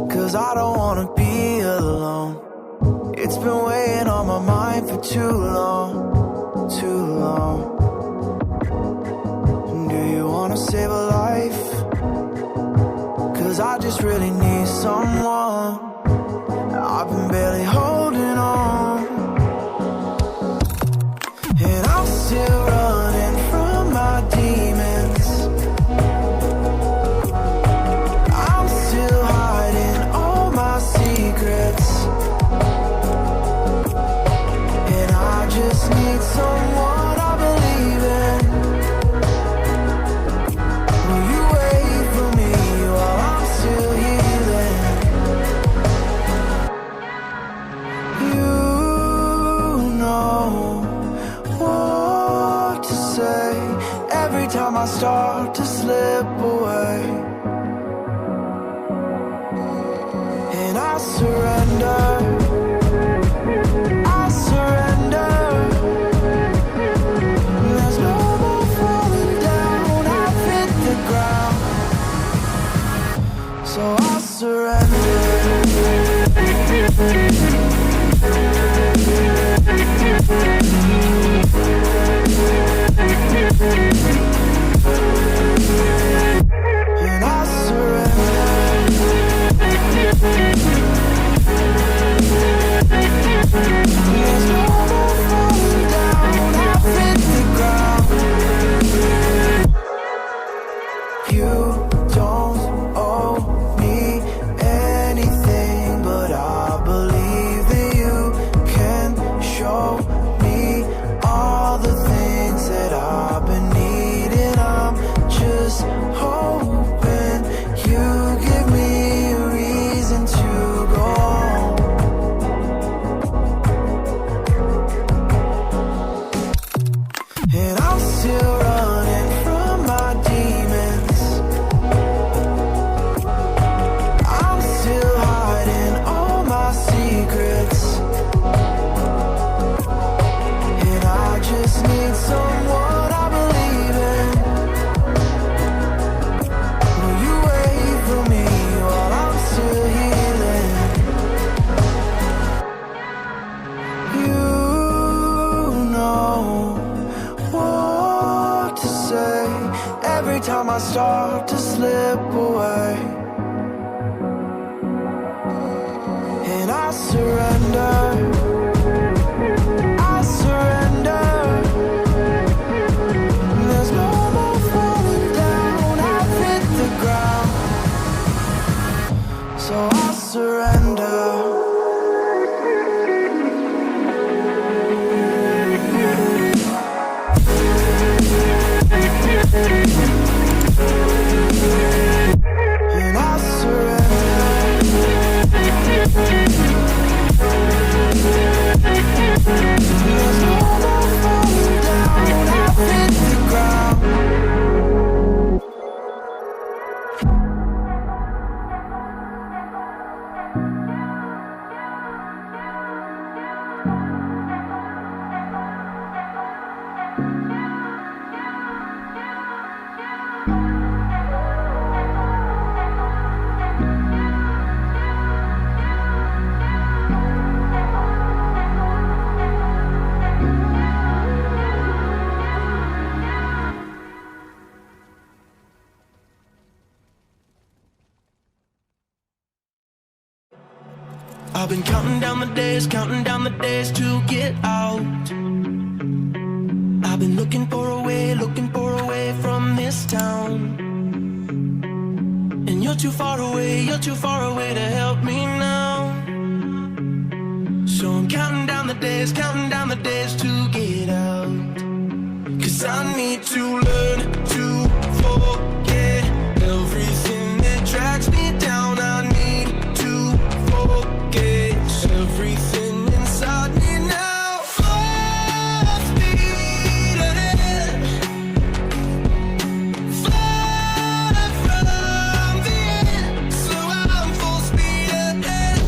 'cause I don't wanna be alone. It's been weighing on my mind for too long, too long. Do you wanna save a life? 'Cause I just really need someone. I've been barely holding on, and I'm still running from my demons. I'm still hiding all my secrets, and I just need someone I believe in. Will you wait for me while I'm still healing? You know what to say every time I start to slip away, and I surrender. I surrender. There's no more falling down. I've hit the ground, so I surrender. And I surrender. There's no more falling down. I've hit the ground. You don't owe me anything, but I believe that you can show me all the things that I've been needing. I'm just hoping you give me a reason to go on. And I'm still running from my demons. I'm still hiding all my secrets, and I just need someone I believe in. Will you wait for me while I'm still healing? You know what to say every time I start to slip away, and I surrender. I surrender. There's no more falling down. I've hit the ground, so I surrender. And I surrender. There's no more falling down. I've hit the ground. I've been counting down the days to get out. I've been looking for a way from this town. And you're too far away to help me now. So I'm counting down the days to get out. 'Cause I need to learn to forget everything that drags me down. I need to forget everything inside me now. Full speed ahead, far from the end. So I'm full speed ahead.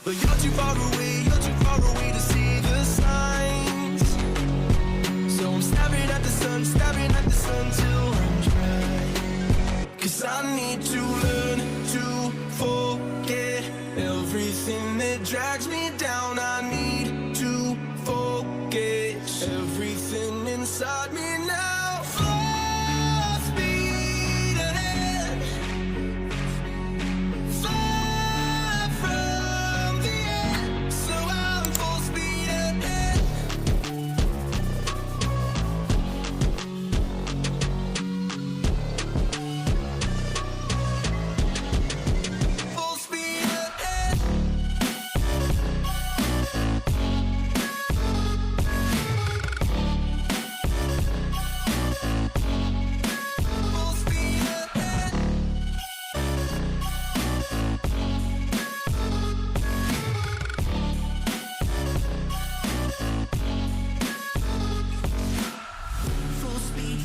But you're too far away to see the signs. So I'm staring at the sun till I'm dry. 'Cause I need to learn to forget everything that drags me down. I need to forget everything inside me now. Full speed ahead, far from the end. So I'm full speed ahead. Full speed ahead. Full speed ahead.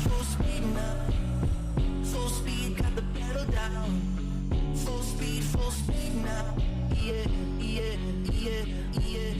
Full speed now. Full speed, got the pedal down. Full speed now. Yeah, yeah, yeah, yeah.